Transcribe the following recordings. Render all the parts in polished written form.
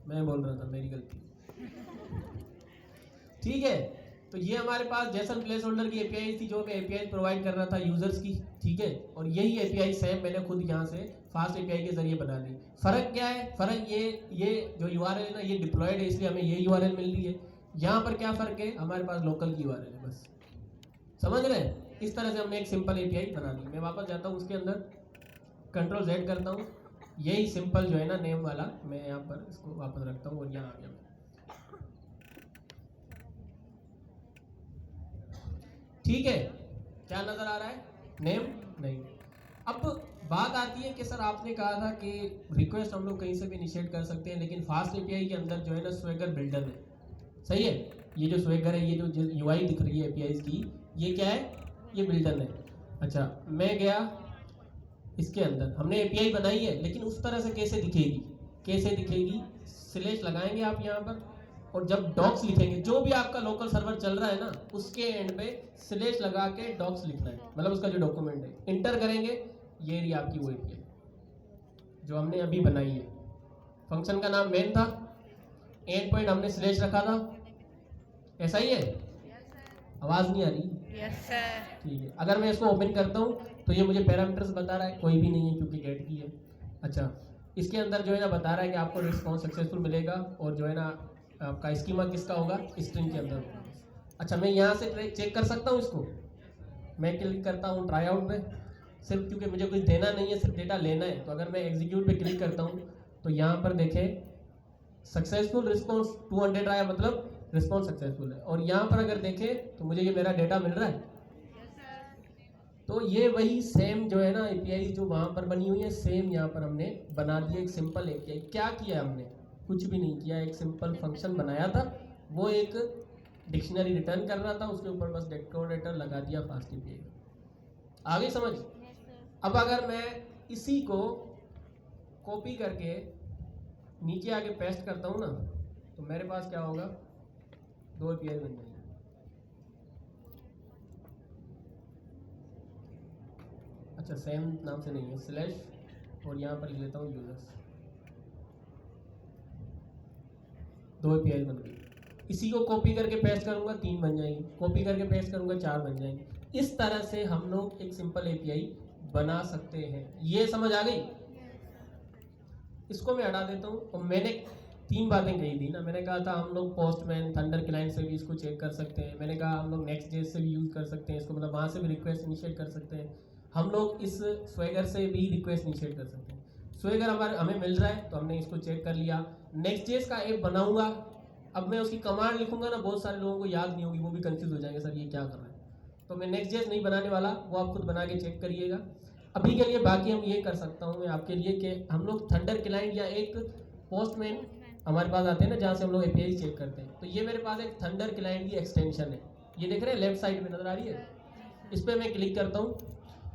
मैं बोल रहा था, मेरी गलती। ठीक है, तो ये हमारे पास जेसन प्लेस होल्डर की एपीआई थी जो मैं एपीआई प्रोवाइड कर रहा था यूजर्स की। ठीक है, और यही एपीआई सेम मैंने खुद यहाँ से फास्ट एपीआई के जरिए बना ली। फर्क क्या है? फर्क ये जो यूआरएल है ना, ये डिप्लॉयड है इसलिए हमें ये यूआरएल मिल रही है। यहाँ पर क्या फर्क है? हमारे पास लोकल की यूआरएल है बस। समझ रहे हैं? इस तरह से हमने एक सिंपल एपीआई बना ली। मैं वापस जाता हूँ उसके अंदर, कंट्रोल जेड करता हूँ, यही सिंपल जो है ना नेम वाला, मैं यहाँ पर इसको वापस रखता हूँ और यहाँ आ गया। ठीक है, क्या नजर आ रहा है? नेम नहीं। अब बात आती है कि सर आपने कहा था कि रिक्वेस्ट हम लोग कहीं से भी इनिशिएट कर सकते हैं, लेकिन फास्ट एपीआई के अंदर जो है ना स्वेगर बिल्डर है। सही है, ये जो स्वेगर है, ये जो यूआई दिख रही है एपीआई की, ये क्या है? ये बिल्डर है। अच्छा, मैं गया इसके अंदर, हमने एपीआई बनाई है, लेकिन उस तरह से कैसे दिखेगी? कैसे दिखेगी? स्लैश लगाएंगे आप यहाँ पर, और जब डॉक्स लिखेंगे, जो भी आपका लोकल सर्वर चल रहा है ना, उसके एंड पे स्लैश लगा के डॉक्स लिखना है, मतलब उसका जो डॉक्यूमेंट है, इंटर करेंगे। ये रही आपकी वो एपीआई जो हमने अभी बनाई है। फंक्शन का नाम मेन था, एंड पॉइंट हमने स्लैश रखा था। ऐसा ही है? आवाज नहीं आ रही? Yes sir. ठीक है, अगर मैं इसको ओपन करता हूँ तो ये मुझे पैरामीटर्स बता रहा है, कोई भी नहीं है क्योंकि गेट की है। अच्छा, इसके अंदर जो है ना बता रहा है कि आपको रिस्पॉन्स सक्सेसफुल मिलेगा, और जो है ना आपका स्कीमा किसका होगा? स्ट्रिंग के अंदर होगा। अच्छा, मैं यहाँ से चेक कर सकता हूँ इसको। मैं क्लिक करता हूँ ट्राई आउट पे, सिर्फ क्योंकि मुझे कुछ देना नहीं है, सिर्फ डेटा लेना है। तो अगर मैं एग्जीक्यूट पे क्लिक करता हूँ तो यहाँ पर देखें सक्सेसफुल रिस्पॉन्स 200 आया, मतलब रिस्पॉन्स सक्सेसफुल है। और यहाँ पर अगर देखें तो मुझे ये मेरा डेटा मिल रहा है। तो ये वही सेम जो है ना एपीआई जो वहाँ पर बनी हुई है, सेम यहाँ पर हमने बना दिया एक सिंपल एपीआई। क्या किया हमने? कुछ भी नहीं किया, एक सिंपल फंक्शन बनाया था, वो एक डिक्शनरी रिटर्न कर रहा था, उसके ऊपर बस डेकोरेटर लगा दिया फास्ट एपीआई। आगे समझ? अब अगर मैं इसी को कॉपी करके नीचे आके पेस्ट करता हूँ ना, तो मेरे पास क्या होगा? दो एपीआई बन जाएंगे। अच्छा, सेम नाम से नहीं है, स्लैश, और यहाँ पर लिख लेता हूँ यूजर्स। दो एपीआई बन गई। इसी को कॉपी करके पेस्ट करूंगा, 3 बन जाएंगी। कॉपी करके पेस्ट करूंगा, 4 बन जाएंगे। इस तरह से हम लोग एक सिंपल एपीआई बना सकते हैं। ये समझ आ गई? इसको मैं हटा देता हूँ। और मैंने 3 बातें कही थी ना, मैंने कहा था हम लोग पोस्टमैन थंडर क्लाइंट से भी इसको चेक कर सकते हैं। मैंने कहा हम लोग नेक्स्ट जेस से भी यूज़ कर सकते हैं इसको, मतलब वहाँ से भी रिक्वेस्ट इनिशिएट कर सकते हैं। हम लोग इस स्वेगर से भी रिक्वेस्ट इनिशिएट कर सकते हैं। स्वेगर हमें मिल रहा है तो हमने इसको चेक कर लिया। नेक्स्ट जेस का ऐप बनाऊंगा, अब मैं उसकी कमांड लिखूंगा ना, बहुत सारे लोगों को याद नहीं होगी, वो भी कंफ्यूज हो जाएंगे, सर ये क्या कर रहा है। तो मैं नेक्स्ट जेस नहीं बनाने वाला, वो आप खुद बना के चेक करिएगा। अभी के लिए बाकी हम ये कर सकता हूँ मैं आपके लिए कि हम लोग थंडर क्लाइंट या एक पोस्टमैन हमारे पास आते हैं ना, जहाँ से हम लोग एपीआई चेक करते हैं। तो ये मेरे पास एक थंडर क्लाइंट की एक्सटेंशन है, ये देख रहे हैं लेफ्ट साइड में नजर आ रही है। इस पर मैं क्लिक करता हूँ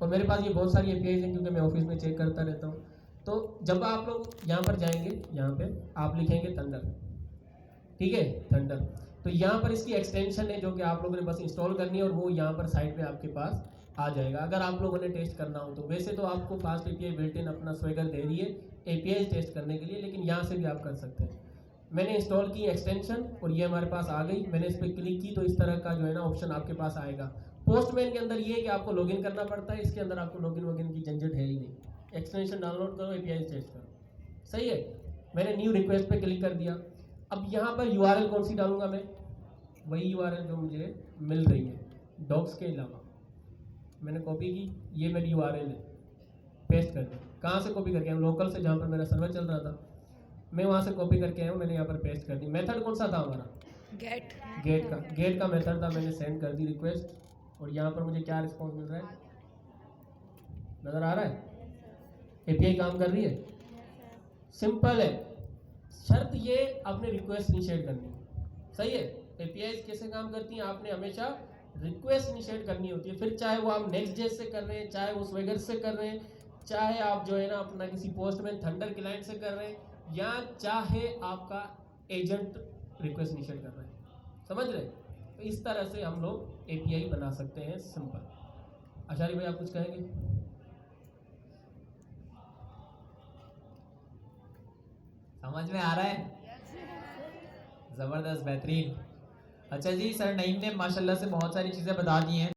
और मेरे पास ये बहुत सारी एपीआई हैं क्योंकि मैं ऑफिस में चेक करता रहता हूँ। तो जब आप लोग यहाँ पर जाएंगे, यहाँ पे आप लिखेंगे थंडर, ठीक है, थंडर। तो यहाँ पर इसकी एक्सटेंशन है जो कि आप लोगों ने बस इंस्टॉल करनी है और वो यहाँ पर साइड पे आपके पास आ जाएगा अगर आप लोगों ने टेस्ट करना हो तो। वैसे तो आपको फास्ट एपीआई बिल्ट इन अपना स्वेगर दे रही है एपीआई टेस्ट करने के लिए, लेकिन यहाँ से भी आप कर सकते हैं। मैंने इंस्टॉल की एक्सटेंशन और ये हमारे पास आ गई। मैंने इस पर क्लिक की तो इस तरह का जो है ना ऑप्शन आपके पास आएगा। पोस्टमैन के अंदर ये है कि आपको लॉगिन करना पड़ता है, इसके अंदर आपको लॉगिन वॉगिन की झंझट है ही नहीं। एक्सटेंशन डाउनलोड करो, एपीआई टेस्ट करो। सही है, मैंने न्यू रिक्वेस्ट पे क्लिक कर दिया। अब यहाँ पर यूआरएल कौन सी डालूंगा मैं? वही यूआरएल जो मुझे मिल रही है डॉक्स के अलावा। मैंने कॉपी की, ये मेरी यूआरएल है, पेस्ट कर दी। कहाँ से कॉपी करके आया? लोकल से, जहाँ पर मेरा सर्वर चल रहा था, मैं वहाँ से कॉपी करके आया हूँ, मैंने यहाँ पर पेस्ट कर दी। मेथड कौन सा था हमारा? गेट। गेट का मेथड था। मैंने सेंड कर दी रिक्वेस्ट और यहाँ पर मुझे क्या रिस्पॉन्स मिल रहा है? नज़र आ रहा है? एपीआई काम कर रही है। सिंपल है, शर्त ये आपने रिक्वेस्ट इनिशिएट करनी है। सही है, एपीआई कैसे काम करती हैं? आपने हमेशा रिक्वेस्ट इनिशिएट करनी होती है, फिर चाहे वो आप नेक्स्ट जेस से कर रहे हैं, चाहे वो स्वेगर से कर रहे हैं, चाहे आप जो है ना अपना किसी पोस्टमैन थंडर क्लाइंट से कर रहे हैं, या चाहे आपका एजेंट रिक्वेस्ट इनिशिएट कर रहे हैं। समझ रहे? तो इस तरह से हम लोग एपीआई बना सकते हैं सिंपल। आचार्य भाई आप कुछ कहेंगे? समझ में आ रहा है? ज़बरदस्त, बेहतरीन। अच्छा जी, सर नईम ने माशाल्लाह से बहुत सारी चीज़ें बता दी हैं।